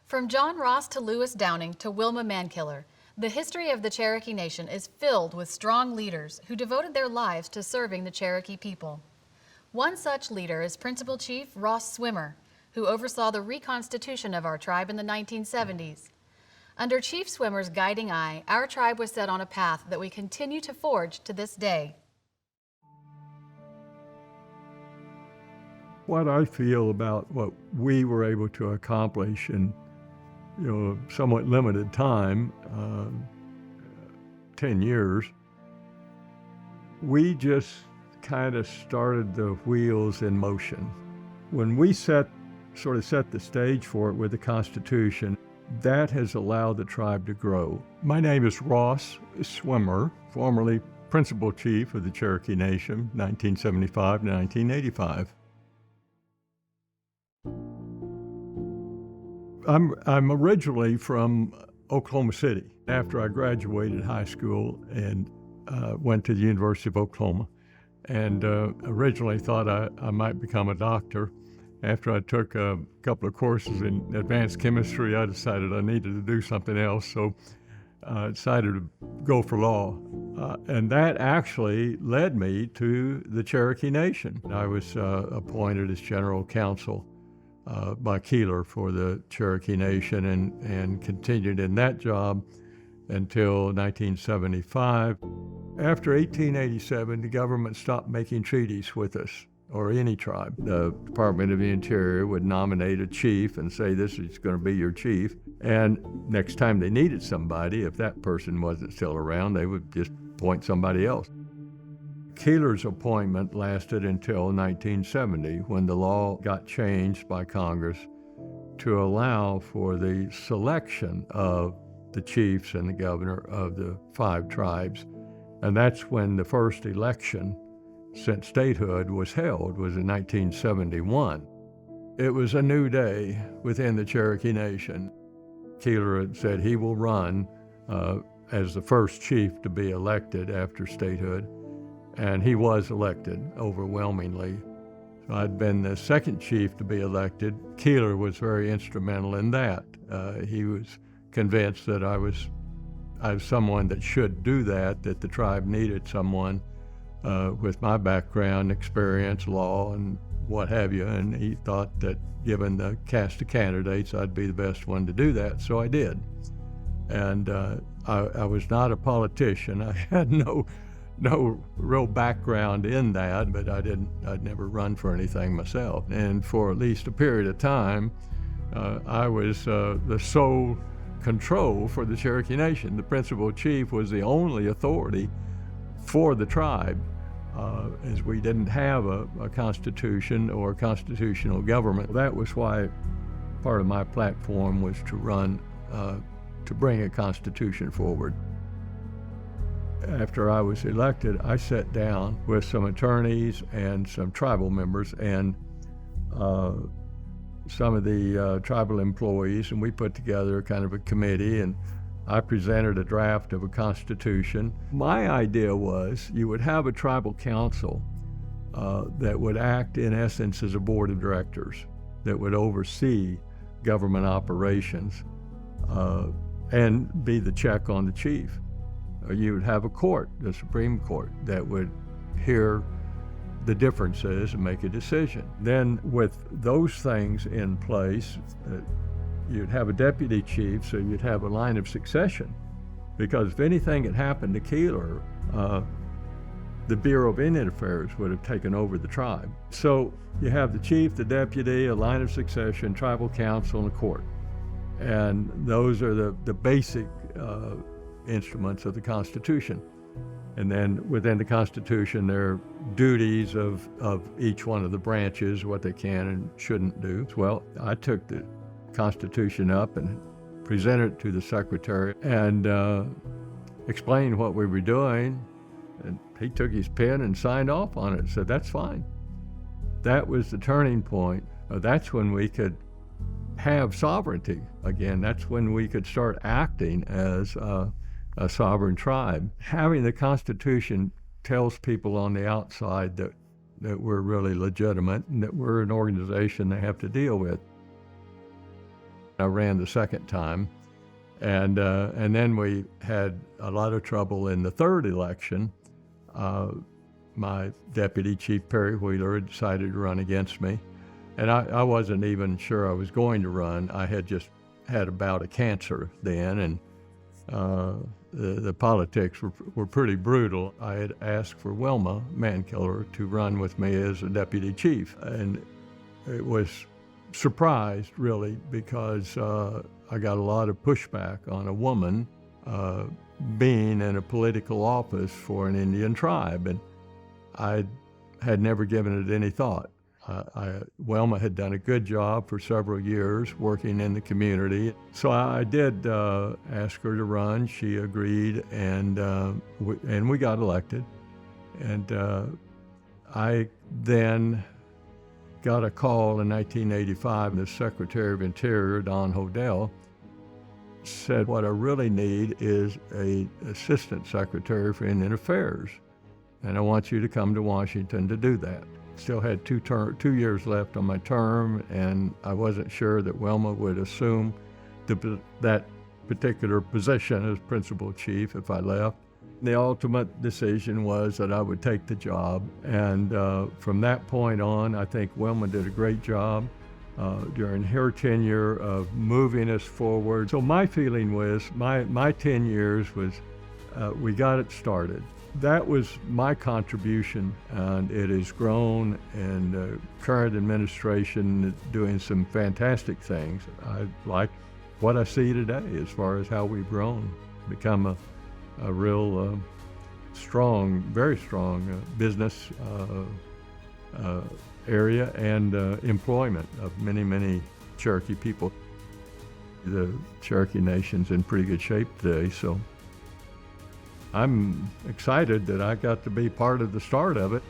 From John Ross to Lewis Downing to Wilma Mankiller, the history of the Cherokee Nation is filled with strong leaders who devoted their lives to serving the Cherokee people. One such leader is Principal Chief Ross Swimmer, who oversaw the reconstitution of our tribe in the 1970s. Under Chief Swimmer's guiding eye, our tribe was set on a path that we continue to forge to this day. What I feel about what we were able to accomplish in a somewhat limited time, 10 years, we just kind of started the wheels in motion. When we sort of set the stage for it with the Constitution, that has allowed the tribe to grow. My name is Ross Swimmer, formerly Principal Chief of the Cherokee Nation, 1975 to 1985. I'm originally from Oklahoma City. After I graduated high school and went to the University of Oklahoma, and originally thought I might become a doctor. After I took a couple of courses in advanced chemistry, I decided I needed to do something else, so I decided to go for law. And that actually led me to the Cherokee Nation. I was appointed as general counsel by Keeler for the Cherokee Nation and continued in that job until 1975. After 1887, the government stopped making treaties with us or any tribe. The Department of the Interior would nominate a chief and say, this is going to be your chief. And next time they needed somebody, if that person wasn't still around, they would just appoint somebody else. Keeler's appointment lasted until 1970, when the law got changed by Congress to allow for the selection of the chiefs and the governor of the 5 tribes. And that's when the first election since statehood was held, was in 1971. It was a new day within the Cherokee Nation. Keeler had said he will run as the first chief to be elected after statehood, and he was elected overwhelmingly. So I'd been the second chief to be elected. Keeler was very instrumental in that. He was convinced that I was someone that should do that the tribe needed someone with my background, experience, law, and what have you, and he thought that given the cast of candidates, I'd be the best one to do that, so I did. And I was not a politician. I had no real background in that, but I'd never run for anything myself. And for at least a period of time, I was the sole control for the Cherokee Nation. The principal chief was the only authority for the tribe, as we didn't have a constitution or a constitutional government. That was why part of my platform was to run, to bring a constitution forward. After I was elected, I sat down with some attorneys and some tribal members and some of the tribal employees, and we put together kind of a committee, and I presented a draft of a constitution. My idea was you would have a tribal council that would act in essence as a board of directors that would oversee government operations and be the check on the chief. You would have a court, the Supreme Court, that would hear the differences and make a decision. Then with those things in place, you'd have a deputy chief, so you'd have a line of succession. Because if anything had happened to Keeler, the Bureau of Indian Affairs would have taken over the tribe. So you have the chief, the deputy, a line of succession, tribal council, and a court. And those are the basic instruments of the Constitution. And then within the Constitution, there are duties of each one of the branches, what they can and shouldn't do. Well, I took the Constitution up and presented it to the secretary and explained what we were doing, and he took his pen and signed off on it and said, that's fine. That was the turning point. That's when we could have sovereignty again. That's when we could start acting as a sovereign tribe. Having the Constitution tells people on the outside that we're really legitimate and that we're an organization they have to deal with. I ran the second time. And then we had a lot of trouble in the third election. My deputy chief, Perry Wheeler, had decided to run against me. And I wasn't even sure I was going to run. I had just had a bout of cancer then, and the politics were pretty brutal. I had asked for Wilma Mankiller to run with me as a deputy chief. And it was surprised, really, because I got a lot of pushback on a woman being in a political office for an Indian tribe, and I had never given it any thought. Wilma had done a good job for several years working in the community, so I did ask her to run. She agreed, and we got elected. And I then got a call in 1985. The Secretary of Interior, Don Hodel, said, "What I really need is an assistant secretary for Indian Affairs, and I want you to come to Washington to do that." Still had 2 years left on my term, and I wasn't sure that Wilma would assume that particular position as principal chief if I left. The ultimate decision was that I would take the job, and from that point on, I think Wilma did a great job during her tenure of moving us forward. So my feeling was, my 10 years was, we got it started. That was my contribution, and it has grown, and the current administration is doing some fantastic things. I like what I see today as far as how we've grown, become a real strong, very strong business area and employment of many, many Cherokee people. The Cherokee Nation's in pretty good shape today, so I'm excited that I got to be part of the start of it.